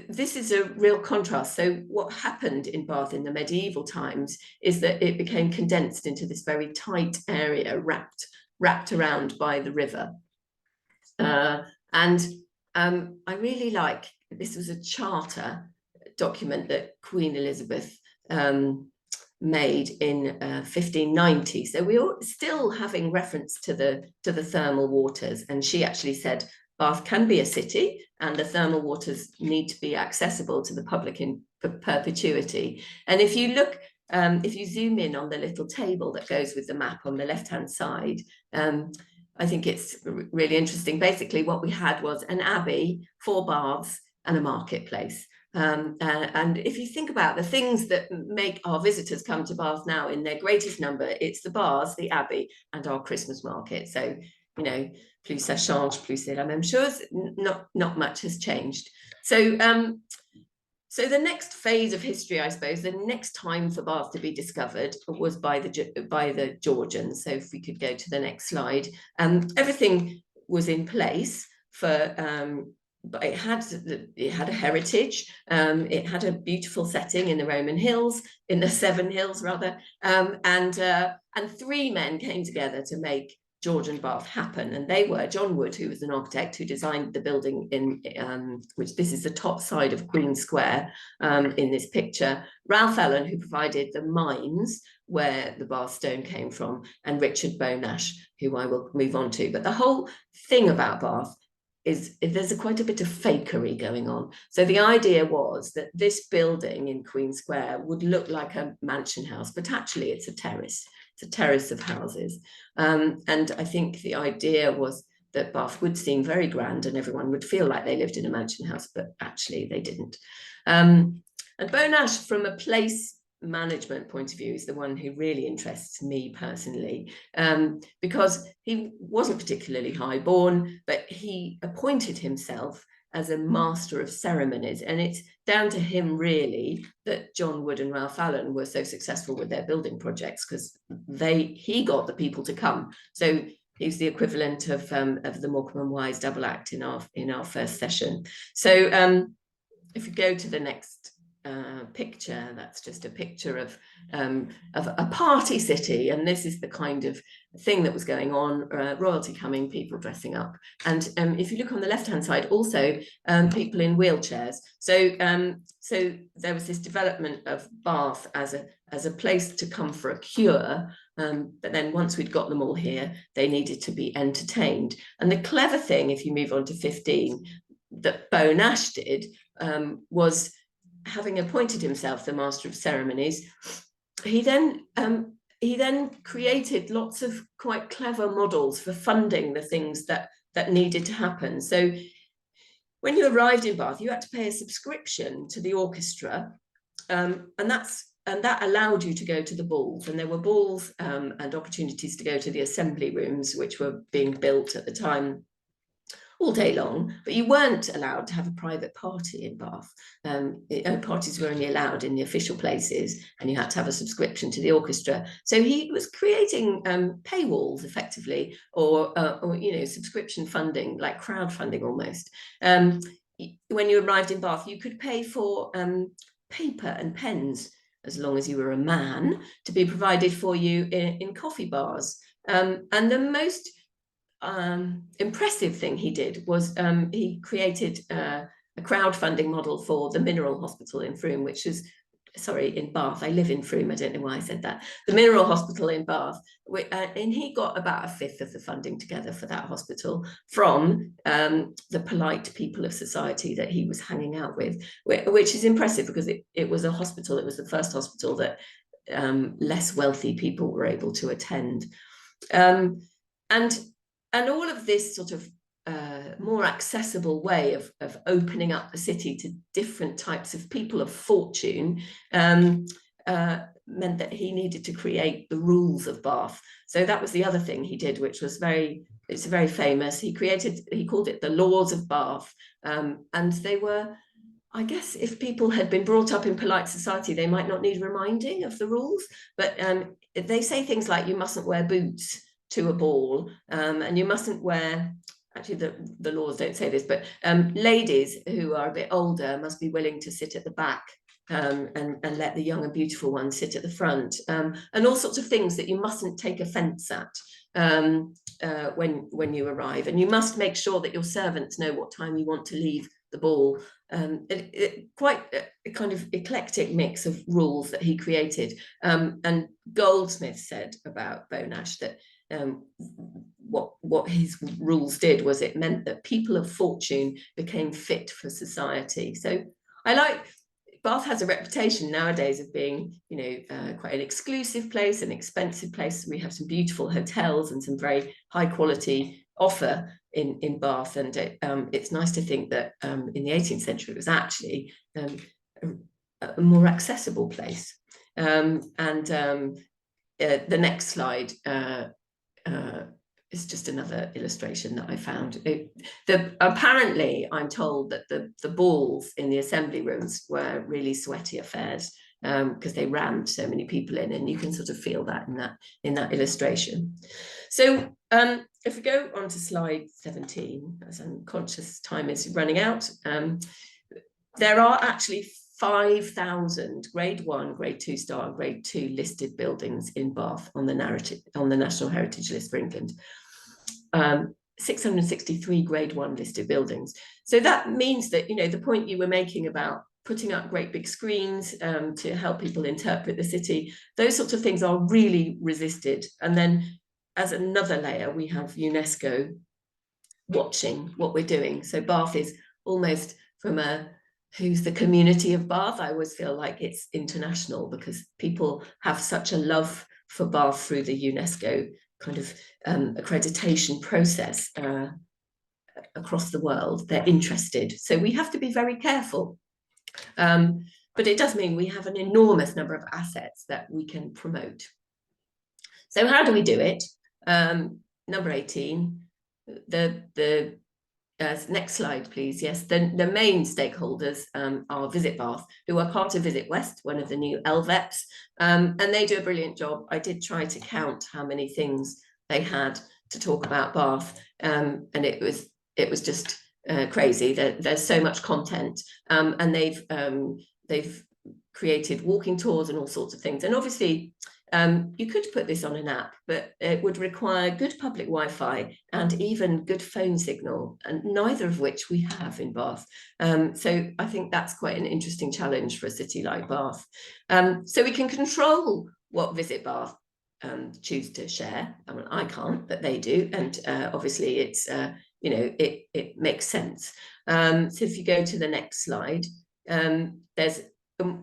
this is a real contrast. So what happened in Bath in the medieval times is that it became condensed into this very tight area wrapped around by the river. I really like, this was a charter document that Queen Elizabeth made in 1590. So we were still having reference to the thermal waters, and she actually said Bath can be a city and the thermal waters need to be accessible to the public in perpetuity. And if you look, if you zoom in on the little table that goes with the map on the left-hand side, I think it's really interesting. Basically, what we had was an abbey, 4 baths, and a marketplace. And if you think about the things that make our visitors come to Bath now in their greatest number, it's the baths, the abbey, and our Christmas market. So, you know, plus ça change, plus c'est la même chose. Not much has changed. So, so the next phase of history, I suppose, the next time for Bath to be discovered was by the Georgians. So if we could go to the next slide, everything was in place for. But it had a heritage. It had a beautiful setting in the Roman hills, in the 7 hills rather, and 3 men came together to make Georgian Bath happen, and they were John Wood, who was an architect who designed the building in which this is the top side of Queen Square in this picture, Ralph Allen, who provided the mines where the Bath stone came from, and Richard Bonash, who I will move on to. But the whole thing about Bath is there's quite a bit of fakery going on. So the idea was that this building in Queen Square would look like a mansion house, but actually it's a terrace. It's a terrace of houses. And I think the idea was that Bath would seem very grand and everyone would feel like they lived in a mansion house, but actually they didn't. And Bonash, from a place management point of view, is the one who really interests me personally, because he wasn't particularly high-born, but he appointed himself as a master of ceremonies, and it's down to him really that John Wood and Ralph Allen were so successful with their building projects, because he got the people to come. So he's the equivalent of the Morecambe and Wise double act in our first session. So if you go to the next picture, that's just a picture of a party city, and this is the kind of thing that was going on, royalty coming, people dressing up, and if you look on the left hand side, also people in wheelchairs. So so there was this development of Bath as a place to come for a cure, but then once we'd got them all here, they needed to be entertained. And the clever thing, if you move on to 15, that Bonash did was, having appointed himself the master of ceremonies, he then created lots of quite clever models for funding the things that needed to happen. So when you arrived in Bath, you had to pay a subscription to the orchestra, and that allowed you to go to the balls, and there were balls and opportunities to go to the assembly rooms, which were being built at the time, all day long, but you weren't allowed to have a private party in Bath. Parties were only allowed in the official places, and you had to have a subscription to the orchestra. So he was creating paywalls effectively, or you know, subscription funding, like crowdfunding almost. When you arrived in Bath, you could pay for paper and pens, as long as you were a man, to be provided for you in coffee bars. And the most impressive thing he did was he created a crowdfunding model for the Mineral Hospital in Frome, which is, sorry, in Bath. I live in Frome, I don't know why I said that. The Mineral Hospital in Bath, and he got about 1/5 of the funding together for that hospital from the polite people of society that he was hanging out with, which is impressive because it was a hospital, it was the first hospital that less wealthy people were able to attend. And all of this sort of more accessible way of opening up the city to different types of people of fortune meant that he needed to create the rules of Bath. So that was the other thing he did, which was it's very famous. He called it the laws of Bath, and they were, I guess, if people had been brought up in polite society, they might not need reminding of the rules, but they say things like you mustn't wear boots to a ball, and you mustn't wear, actually the laws don't say this, but ladies who are a bit older must be willing to sit at the back, and let the young and beautiful ones sit at the front, and all sorts of things that you mustn't take offence at when you arrive, and you must make sure that your servants know what time you want to leave the ball. Quite a kind of eclectic mix of rules that he created, and Goldsmith said about Bonash that what his rules did was it meant that people of fortune became fit for society. So Bath has a reputation nowadays of being, quite an exclusive place, an expensive place. We have some beautiful hotels and some very high quality offer in Bath. And it's nice to think that in the 18th century, it was actually a more accessible place. The next slide is just another illustration that I found. Apparently, I'm told that the balls in the assembly rooms were really sweaty affairs because they rammed so many people in, and you can sort of feel that in that illustration. So if we go on to slide 17, as I'm conscious time is running out, there are actually 5,000 grade 1, grade 2 star and grade 2 listed buildings in Bath on the National Heritage List for England. 663 grade 1 listed buildings. So that means that, the point you were making about putting up great big screens to help people interpret the city, those sorts of things are really resisted. And then as another layer, we have UNESCO watching what we're doing. So Bath is almost from who's the community of Bath. I always feel like it's international because people have such a love for Bath through the UNESCO kind of accreditation process across the world. They're interested. So we have to be very careful. But it does mean we have an enormous number of assets that we can promote. So how do we do it? Number 18, the next slide, please. Yes, the main stakeholders are Visit Bath, who are part of Visit West, one of the new LVEPs, and they do a brilliant job. I did try to count how many things they had to talk about Bath, and it was just crazy. There's so much content, and they've created walking tours and all sorts of things. And obviously, you could put this on an app, but it would require good public Wi-Fi and even good phone signal, and neither of which we have in Bath. So I think that's quite an interesting challenge for a city like Bath. So we can control what Visit Bath choose to share. I mean, I can't, but they do. And obviously it's, it makes sense. So if you go to the next slide,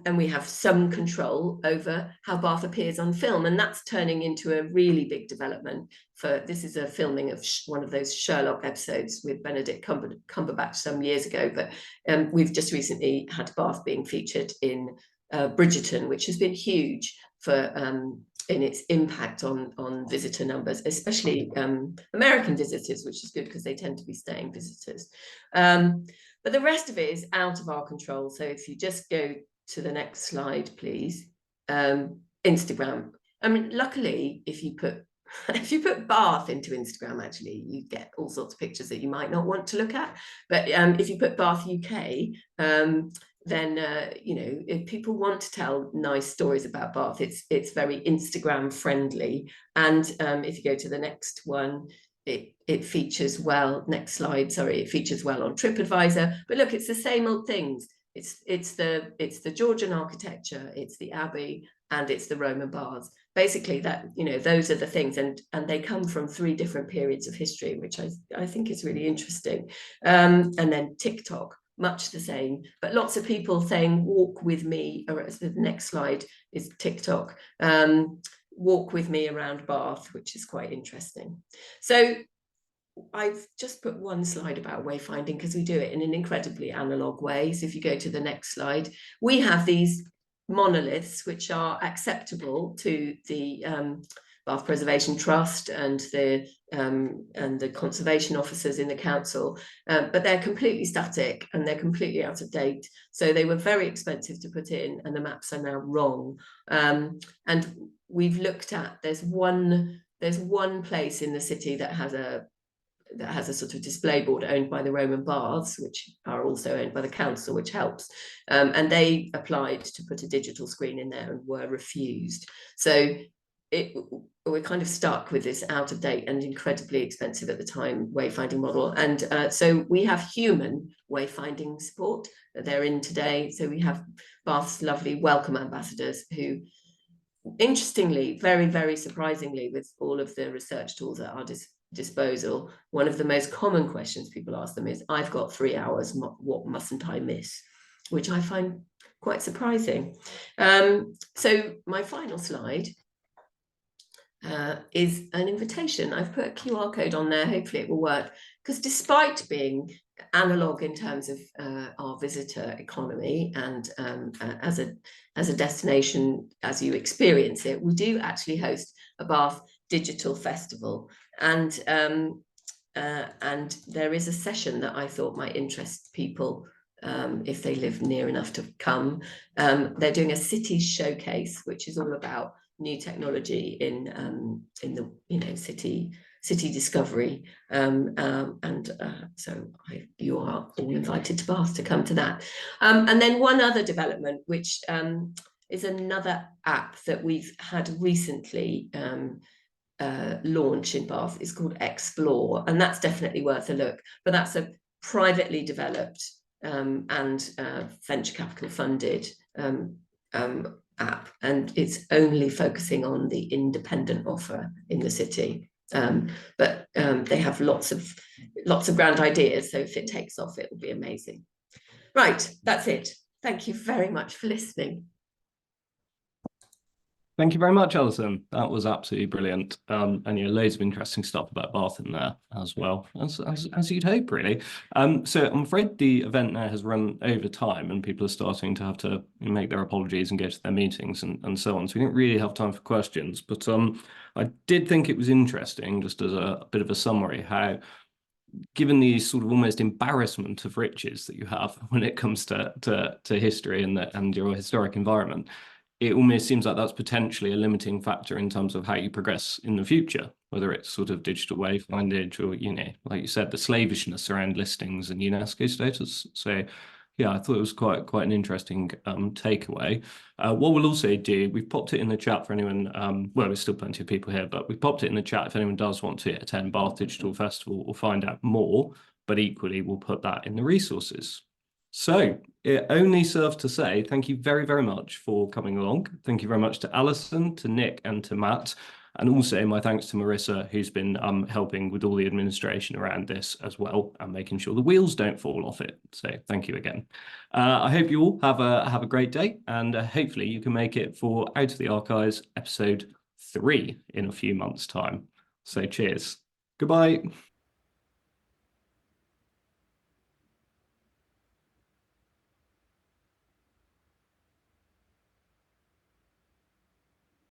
and we have some control over how Bath appears on film, and that's turning into a really big development. This is a filming of one of those Sherlock episodes with Benedict Cumberbatch some years ago, but we've just recently had Bath being featured in Bridgerton, which has been huge for in its impact on visitor numbers, especially American visitors, which is good because they tend to be staying visitors. But the rest of it is out of our control. So if you just go to the next slide, please. Instagram. I mean, luckily, if you put Bath into Instagram, actually, you get all sorts of pictures that you might not want to look at. But if you put Bath UK, then if people want to tell nice stories about Bath, it's very Instagram friendly. And if you go to the next one, it features well. Next slide, sorry, it features well on TripAdvisor. But look, it's the same old things. It's the Georgian architecture, it's the Abbey, and it's the Roman baths. Basically, that those are the things, and they come from 3 different periods of history, which I think is really interesting. And then TikTok, much the same, but lots of people saying "walk with me." Or the next slide is TikTok. Walk with me around Bath, which is quite interesting. So I've just put one slide about wayfinding because we do it in an incredibly analog way. So if you go to the next slide, we have these monoliths which are acceptable to the Bath Preservation Trust and the conservation officers in the council, but they're completely static and they're completely out of date. So they were very expensive to put in, and the maps are now wrong. And we've looked at there's one place in the city that has a sort of display board owned by the Roman baths, which are also owned by the council, which helps. And they applied to put a digital screen in there and were refused. So we're kind of stuck with this out of date and incredibly expensive at the time wayfinding model. And so we have human wayfinding support that they're in today. So we have Bath's lovely welcome ambassadors who, interestingly, very, very surprisingly, with all of the research tools at our disposal, one of the most common questions people ask them is, I've got 3 hours, what mustn't I miss? Which I find quite surprising. So my final slide is an invitation. I've put a QR code on there, hopefully it will work, because despite being analog in terms of our visitor economy and as a destination, as you experience it, we do actually host a Bath Digital Festival, and there is a session that I thought might interest people if they live near enough to come. They're doing a city showcase, which is all about new technology in the city discovery, so you are all invited to Bath to come to that. And then one other development, which is another app that we've had recently launch in Bath, is called Explore, and that's definitely worth a look. But that's a privately developed and venture capital funded app, and it's only focusing on the independent offer in the city. But they have lots of grand ideas, so if it takes off, it will be amazing. Right, that's it. Thank you very much for listening. Thank you very much, Alison. That was absolutely brilliant. And loads of interesting stuff about Bath in there as well, as you'd hope, really. So I'm afraid the event now has run over time and people are starting to have to make their apologies and go to their meetings and so on. So we didn't really have time for questions, but I did think it was interesting, just as a bit of a summary, how given the sort of almost embarrassment of riches that you have when it comes to history and your historic environment, it almost seems like that's potentially a limiting factor in terms of how you progress in the future, whether it's sort of digital wayfindage or, like you said, the slavishness around listings and UNESCO status. So yeah, I thought it was quite an interesting takeaway. What we'll also do, we've popped it in the chat for anyone, well, there's still plenty of people here, but we've popped it in the chat if anyone does want to attend Bath Digital Festival or find out more, but equally we'll put that in the resources. So it only serves to say thank you very, very much for coming along. Thank you very much to Alison, to Nick and to Matt. And also my thanks to Marissa, who's been helping with all the administration around this as well and making sure the wheels don't fall off it. So thank you again. I hope you all have a great day, and hopefully you can make it for Out of the Archives episode 3 in a few months' time. So cheers. Goodbye.